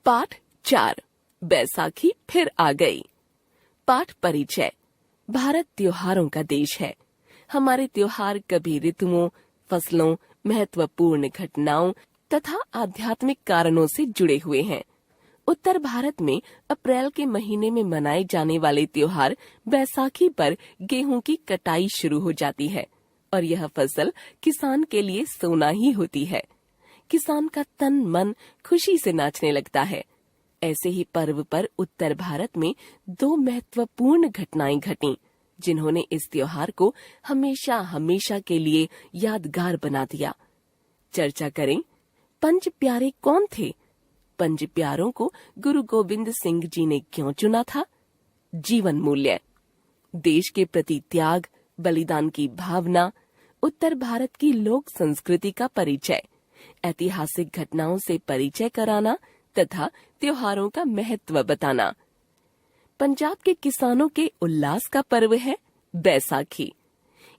पाठ 4 बैसाखी फिर आ गई। पाठ परिचय। भारत त्योहारों का देश है। हमारे त्योहार कभी ऋतुओं, फसलों, महत्वपूर्ण घटनाओं तथा आध्यात्मिक कारणों से जुड़े हुए हैं। उत्तर भारत में अप्रैल के महीने में मनाए जाने वाले त्योहार बैसाखी पर गेहूं की कटाई शुरू हो जाती है और यह फसल किसान के लिए सोना ही होती है। किसान का तन मन खुशी से नाचने लगता है। ऐसे ही पर्व पर उत्तर भारत में 2 महत्वपूर्ण घटनाएं घटीं, जिन्होंने इस त्योहार को हमेशा हमेशा के लिए यादगार बना दिया। चर्चा करें, पंज प्यारे कौन थे? पंज प्यारों को गुरु गोविंद सिंह जी ने क्यों चुना था? जीवन मूल्य, देश के प्रति त्याग, बलिदान की भावना, उत्तर भारत की लोक संस्कृति का परिचय, ऐतिहासिक घटनाओं से परिचय कराना तथा त्योहारों का महत्व बताना। पंजाब के किसानों के उल्लास का पर्व है बैसाखी।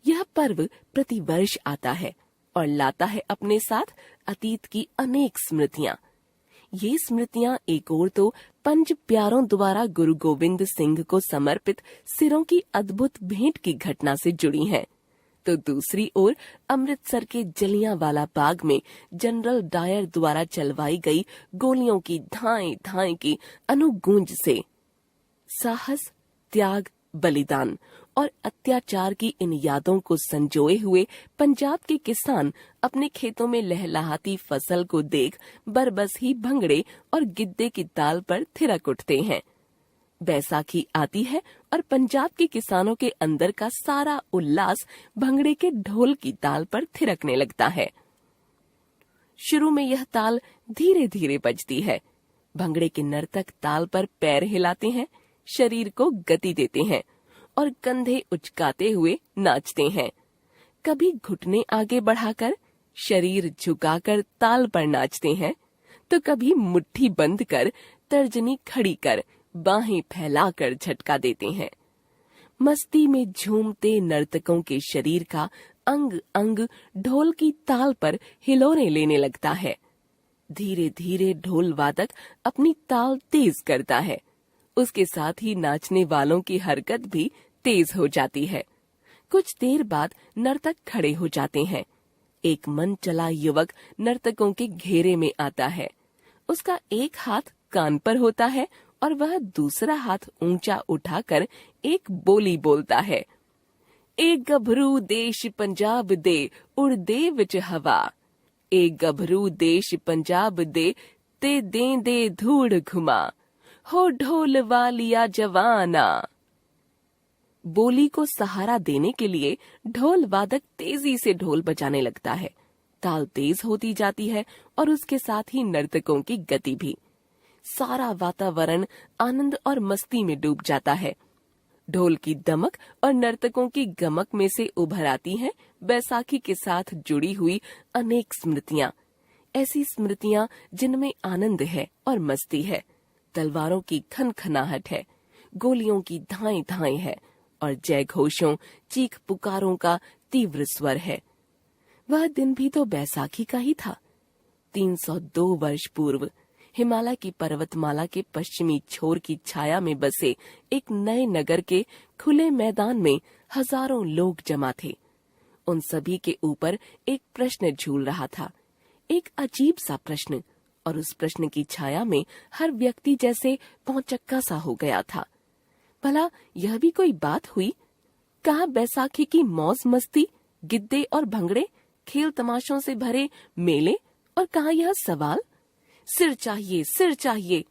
यह पर्व प्रतिवर्ष आता है और लाता है अपने साथ अतीत की अनेक स्मृतियां। ये स्मृतियां एक ओर तो पंज प्यारों द्वारा गुरु गोविंद सिंह को समर्पित सिरों की अद्भुत भेंट की घटना से जुड़ी हैं, तो दूसरी ओर अमृतसर के जलियांवाला बाग में जनरल डायर द्वारा चलवाई गई गोलियों की धाएं धाएं की अनुगूंज से। साहस, त्याग, बलिदान और अत्याचार की इन यादों को संजोए हुए पंजाब के किसान अपने खेतों में लहलहाती फसल को देख बरबस ही भंगड़े और गिद्दे की ताल पर थिरक उठते हैं। बैसाखी आती है और पंजाब के किसानों के अंदर का सारा उल्लास भंगड़े के ढोल की ताल पर थिरकने लगता है। शुरू में यह ताल धीरे धीरे बजती है। भंगड़े के नर्तक ताल पर पैर हिलाते हैं, शरीर को गति देते हैं और कंधे उचकाते हुए नाचते हैं। कभी घुटने आगे बढ़ाकर, शरीर झुकाकर ताल पर नाचते हैं, तो कभी मुट्ठी बंद कर, तर्जनी खड़ी कर, बाहें फैलाकर झटका देते हैं। मस्ती में झूमते नर्तकों के शरीर का अंग अंग ढोल की ताल पर हिलोरे लेने लगता है। धीरे धीरे ढोल वादक अपनी ताल तेज करता है। उसके साथ ही नाचने वालों की हरकत भी तेज हो जाती है। कुछ देर बाद नर्तक खड़े हो जाते हैं। एक मन चला युवक नर्तकों के घेरे में आता है। उसका एक हाथ कान पर होता है और वह दूसरा हाथ ऊंचा उठाकर एक बोली बोलता है। एक गभरू देश पंजाब दे उड़ दे विच हवा, एक गभरू देश पंजाब दे ते दे दे धूड़ घुमा, हो ढोल वालिया जवाना। बोली को सहारा देने के लिए ढोल वादक तेजी से ढोल बजाने लगता है। ताल तेज होती जाती है और उसके साथ ही नर्तकों की गति भी। सारा वातावरण आनंद और मस्ती में डूब जाता है। ढोल की दमक और नर्तकों की गमक में से उभर आती हैं बैसाखी के साथ जुड़ी हुई अनेक स्मृतियां। ऐसी स्मृतियां जिनमें आनंद है और मस्ती है, तलवारों की खनखनाहट है, गोलियों की धाएं धाएं है और जय घोषों, चीख पुकारों का तीव्र स्वर है। वह दिन भी तो बैसाखी का ही था। 302 वर्ष पूर्व हिमालय की पर्वतमाला के पश्चिमी छोर की छाया में बसे एक नए नगर के खुले मैदान में हजारों लोग जमा थे। उन सभी के ऊपर एक प्रश्न झूल रहा था, एक अजीब सा प्रश्न, और उस प्रश्न की छाया में हर व्यक्ति जैसे भौचक्का सा हो गया था। भला यह भी कोई बात हुई? कहाँ बैसाखी की मौज मस्ती, गिद्दे और भंगड़े, खेल तमाशों से भरे मेले, और कहाँ यह सवाल, सिर चाहिए, सिर चाहिए।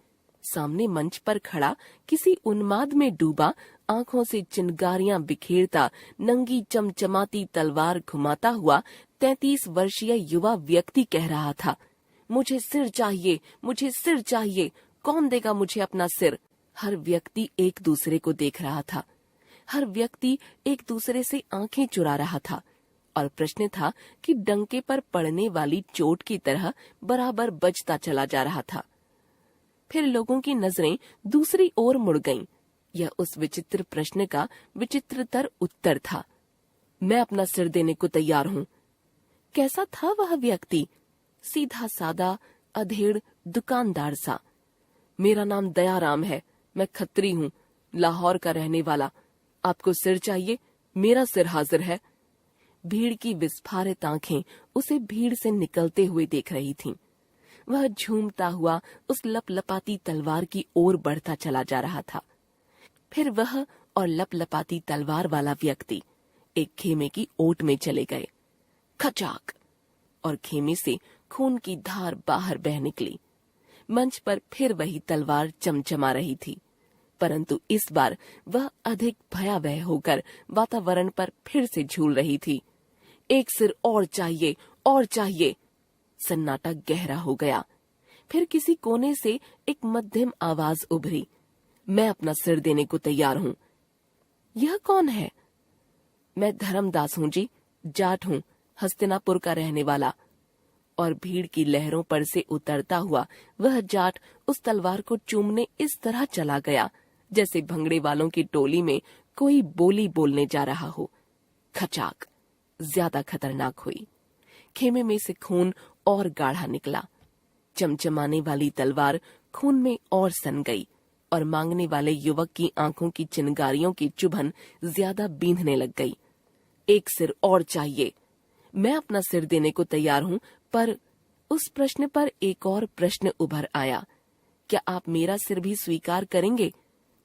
सामने मंच पर खड़ा किसी उन्माद में डूबा, आंखों से चिंगारियां बिखेरता, नंगी चमचमाती तलवार घुमाता हुआ 33 वर्षीय युवा व्यक्ति कह रहा था, मुझे सिर चाहिए, मुझे सिर चाहिए, कौन देगा मुझे अपना सिर? हर व्यक्ति एक दूसरे को देख रहा था। हर व्यक्ति एक दूसरे से आंखें चुरा रहा था और प्रश्न था कि डंके पर पड़ने वाली चोट की तरह बराबर बजता चला जा रहा था। फिर लोगों की नजरें दूसरी ओर मुड़ गईं। यह उस विचित्र प्रश्न का विचित्रतर उत्तर था। मैं अपना सिर देने को तैयार हूँ। कैसा था वह व्यक्ति? सीधा सादा, अधेड़, दुकानदार सा। मेरा नाम दयाराम है, मैं खत्री हूँ, लाहौर का रहने वाला। आपको सिर चाहिए? मेरा सिर हाजिर है। भीड़ की विस्फारित आंखें उसे भीड़ से निकलते हुए देख रही थीं। वह झूमता हुआ उस लपलपाती तलवार की ओर बढ़ता चला जा रहा था। फिर वह और लपलपाती तलवार वाला व्यक्ति एक खेमे की ओट में चले गए। खचाक! और खेमे से खून की धार बाहर बह निकली। मंच पर फिर वही तलवार चमचमा रही थी, परंतु इस बार वह अधिक भयावह होकर वातावरण पर फिर से झूल रही थी। एक सिर और चाहिए, और चाहिए। सन्नाटा गहरा हो गया। फिर किसी कोने से एक मध्यम आवाज उभरी, मैं अपना सिर देने को तैयार हूँ। यह कौन है? मैं धर्मदास हूँ जी, जाट हूँ, हस्तिनापुर का रहने वाला। और भीड़ की लहरों पर से उतरता हुआ वह जाट उस तलवार को चूमने इस तरह चला गया जैसे भंगड़े वालों की टोली में कोई बोली बोलने जा रहा हो। खचाक! ज्यादा खतरनाक हुई। खेमे में से खून और गाढ़ा निकला। चमचमाने वाली तलवार खून में और सन गई और मांगने वाले युवक की आंखों की चिनगारियों की चुभन ज्यादा बींधने लग गई। एक सिर और चाहिए। मैं अपना सिर देने को तैयार हूँ, पर उस प्रश्न पर एक और प्रश्न उभर आया, क्या आप मेरा सिर भी स्वीकार करेंगे?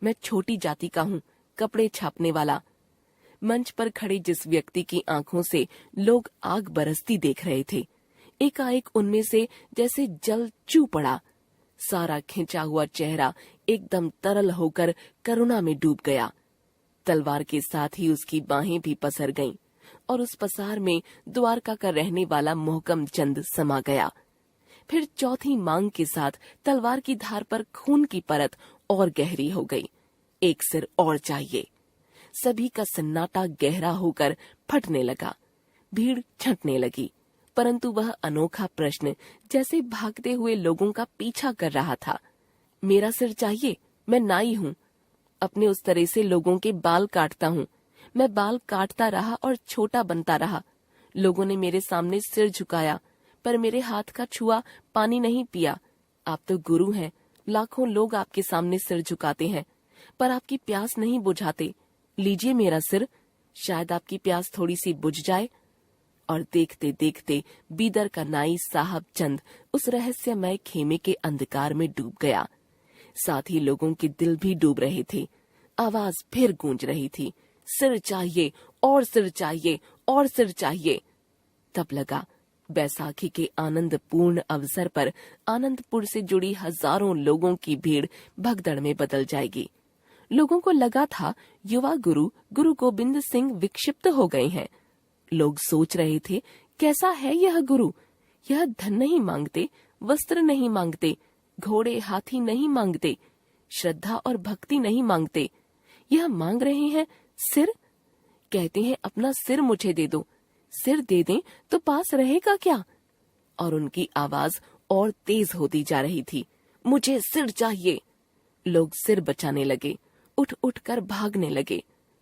मैं छोटी जाति का हूँ, कपड़े छापने वाला। मंच पर खड़े जिस व्यक्ति की आंखों से लोग आग बरसती देख रहे थे, एकाएक उनमें से जैसे जल चू पड़ा। सारा खिंचा हुआ चेहरा एकदम तरल होकर करुणा में डूब गया। तलवार के साथ ही उसकी बाहें भी पसर गईं और उस पसार में द्वारका का रहने वाला मोहकम चंद समा गया। फिर चौथी मांग के साथ तलवार की धार पर खून की परत और गहरी हो गई। एक सिर और चाहिए। सभी का सन्नाटा गहरा होकर फटने लगा। भीड़ छंटने लगी, परंतु वह अनोखा प्रश्न जैसे भागते हुए लोगों का पीछा कर रहा था। मेरा सिर चाहिए, मैं नाई हूँ, अपने उस तरह से लोगों के बाल काटता हूँ। मैं बाल काटता रहा और छोटा बनता रहा। लोगों ने मेरे सामने सिर झुकाया, पर मेरे हाथ का छुआ पानी नहीं पिया। आप तो गुरु हैं, लाखों लोग आपके सामने सिर झुकाते हैं, पर आपकी प्यास नहीं बुझाते। लीजिए मेरा सिर, शायद आपकी प्यास थोड़ी सी बुझ जाए। और देखते देखते बीदर का नाई साहब चंद उस रहस्यमय खेमे के अंधकार में डूब गया। साथ ही लोगों के दिल भी डूब रहे थे। आवाज फिर गूंज रही थी, सिर चाहिए, और सिर चाहिए, और सिर चाहिए। तब लगा बैसाखी के आनंदपूर्ण अवसर पर आनंदपुर से जुड़ी हजारों लोगों की भीड़ भगदड़ में बदल जाएगी। लोगों को लगा था युवा गुरु गुरु गोविंद सिंह विक्षिप्त हो गए हैं। लोग सोच रहे थे, कैसा है यह गुरु? यह धन नहीं मांगते, वस्त्र नहीं मांगते, घोड़े हाथी नहीं मांगते, श्रद्धा और भक्ति नहीं मांगते। यह मांग रहे हैं सिर। कहते हैं अपना सिर मुझे दे दो। सिर दे दें तो पास रहेगा क्या? और उनकी आवाज और तेज होती जा रही थी, मुझे सिर चाहिए। लोग सिर बचाने लगे, उठ उठ कर भागने लगे।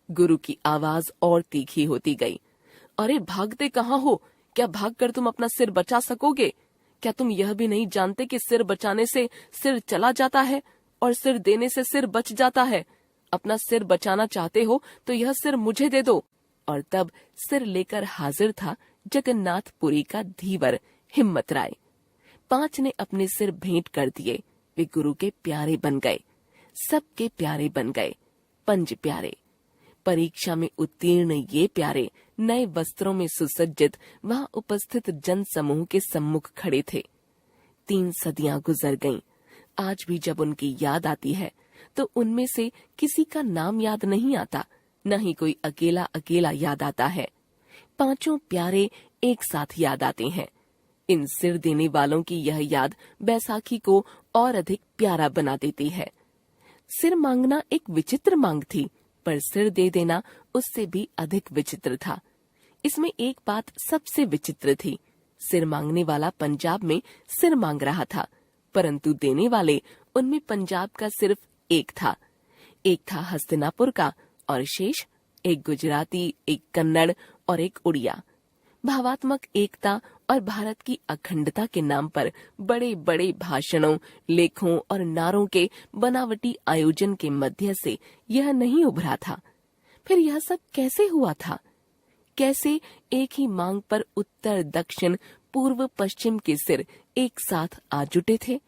गुरु की आवाज और तीखी होती गई, अरे भागते कहाँ हो? क्या भागकर तुम अपना सिर बचा सकोगे? क्या तुम यह भी नहीं जानते कि सिर बचाने से सिर चला जाता है और सिर देने से सिर बच जाता है? अपना सिर बचाना चाहते हो तो यह सिर मुझे दे दो। और तब सिर लेकर हाजिर था जगन्नाथपुरी का धीवर हिम्मत राय। 5 ने अपने सिर भेंट कर दिए। वे गुरु के प्यारे बन गए, सबके प्यारे बन गए, पंज प्यारे। परीक्षा में उत्तीर्ण ये प्यारे नए वस्त्रों में सुसज्जित वहां उपस्थित जन समूह के सम्मुख खड़े थे। 3 सदियां गुजर गईं। आज भी जब उनकी याद आती है तो उनमें से किसी का नाम याद नहीं आता, न ही कोई अकेला अकेला याद आता है। 5 प्यारे एक साथ याद आते हैं। इन सिर देने वालों की यह याद बैसाखी को और अधिक प्यारा बना देती है। सिर मांगना एक विचित्र मांग थी, पर सिर दे देना उससे भी अधिक विचित्र था। इसमें एक बात सबसे विचित्र थी, सिर मांगने वाला पंजाब में सिर मांग रहा था, परंतु देने वाले उनमें पंजाब का सिर्फ एक था। एक था हस्तिनापुर का और शेष एक गुजराती, एक कन्नड़ और एक उड़िया। भावात्मक एकता और भारत की अखंडता के नाम पर बड़े बड़े भाषणों, लेखों और नारों के बनावटी आयोजन के मध्य से यह नहीं उभरा था। फिर यह सब कैसे हुआ था? कैसे एक ही मांग पर उत्तर, दक्षिण, पूर्व, पश्चिम के सिर एक साथ आ जुटे थे?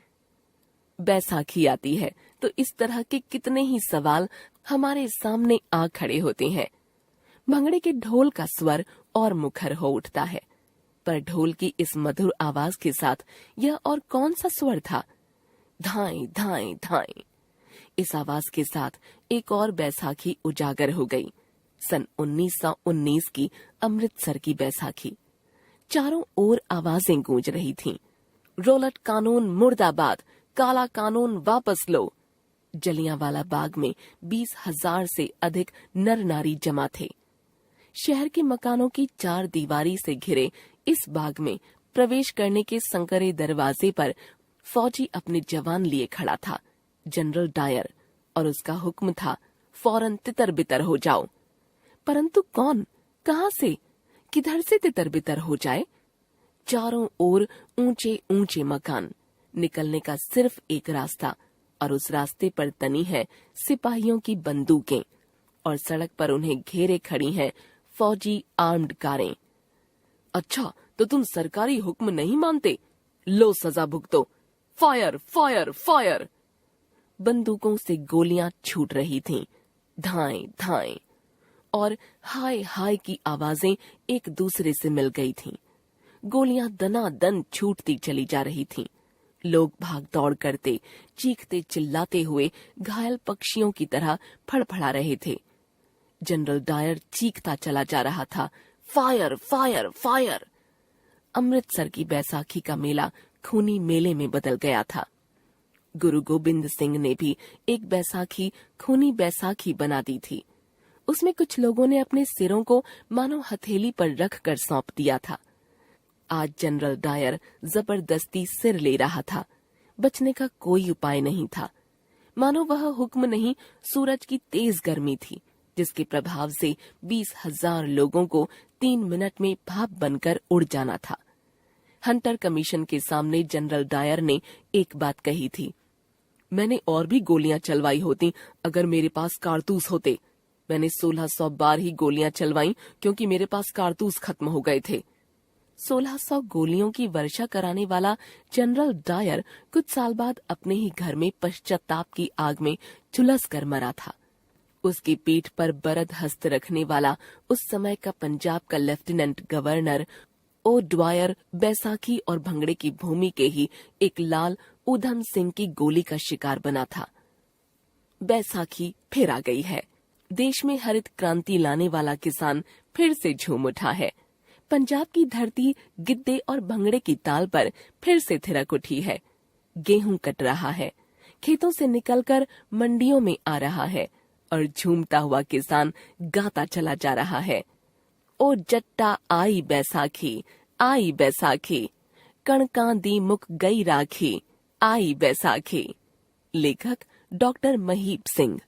बैसाखी आती है तो इस तरह के कितने ही सवाल हमारे सामने आ खड़े होते हैं। भंगड़े के ढोल का स्वर और मुखर हो उठता है, पर ढोल की इस मधुर आवाज के साथ यह और कौन सा स्वर था? धाएं धाएं धाएं। इस आवाज के साथ एक और बैसाखी उजागर हो गई, सन 1919 की अमृतसर की बैसाखी। चारों ओर आवाजें गूंज रही थीं। रोलट कानून मुर्दाबाद, काला कानून वापस लो। जलियांवाला बाग में 20,000 से अधिक नर नारी जमा थे। शहर के मकानों की चार दीवारी से घिरे इस बाग में प्रवेश करने के संकरे दरवाजे पर फौजी अपने जवान लिए खड़ा था, जनरल डायर, और उसका हुक्म था फौरन तितर बितर हो जाओ। परंतु कौन, कहां से, किधर से तितर बितर हो जाए? चारों ओर ऊंचे ऊंचे मकान, निकलने का सिर्फ एक रास्ता, और उस रास्ते पर तनी है सिपाहियों की बंदूकें, और सड़क पर उन्हें घेरे खड़ी हैं फौजी आर्म्ड कारें। अच्छा, तो तुम सरकारी हुक्म नहीं मानते? लो सजा भुगतो। Fire fire fire. बंदूकों से गोलियां छूट रही थीं, धाएं धाएं, और हाय हाय की आवाजें एक दूसरे से मिल गई थीं। गोलियां दनादन छूटती चली जा रही थीं। लोग भाग दौड़ करते, चीखते चिल्लाते हुए घायल पक्षियों की तरह फड़फड़ा रहे थे। जनरल डायर चीखता चला जा रहा था, फायर फायर फायर। अमृतसर की बैसाखी का मेला खूनी मेले में बदल गया था। गुरु गोबिंद सिंह ने भी एक बैसाखी खूनी बैसाखी बना दी थी। उसमें कुछ लोगों ने अपने सिरों को मानो हथेली पर रखकर सौंप दिया था। आज जनरल डायर जबरदस्ती सिर ले रहा था। बचने का कोई उपाय नहीं था। मानो वह हुक्म नहीं, सूरज की तेज गर्मी थी, जिसके प्रभाव से 20,000 लोगों को 3 मिनट में भाप बनकर उड़ जाना था। हंटर कमीशन के सामने जनरल डायर ने एक बात कही थी, मैंने और भी गोलियां चलवाई होती अगर मेरे पास कारतूस होते। मैंने 1600 बार ही गोलियां चलवाई क्योंकि मेरे पास कारतूस खत्म हो गए थे। 1600 गोलियों की वर्षा कराने वाला जनरल डायर कुछ साल बाद अपने ही घर में पश्चाताप की आग में झुलस कर मरा था। उसकी पीठ पर बरद हस्त रखने वाला उस समय का पंजाब का lieutenant governor O Dwyer Baisakhi और भंगड़े की भूमि के ही एक लाल उधम सिंह की गोली का शिकार बना था। बैसाखी फिर आ गई है। देश में हरित क्रांति लाने वाला किसान फिर से झूम उठा है। पंजाब की धरती गिद्दे और भंगड़े की ताल पर फिर से थिरक उठी है। गेहूं कट रहा है, खेतों से निकलकर मंडियों में आ रहा है, और झूमता हुआ किसान गाता चला जा रहा है, ओ जट्टा आई बैसाखी, आई बैसाखी, कणकां दी मुक गई राखी, आई बैसाखी। लेखक डॉक्टर महीप सिंह।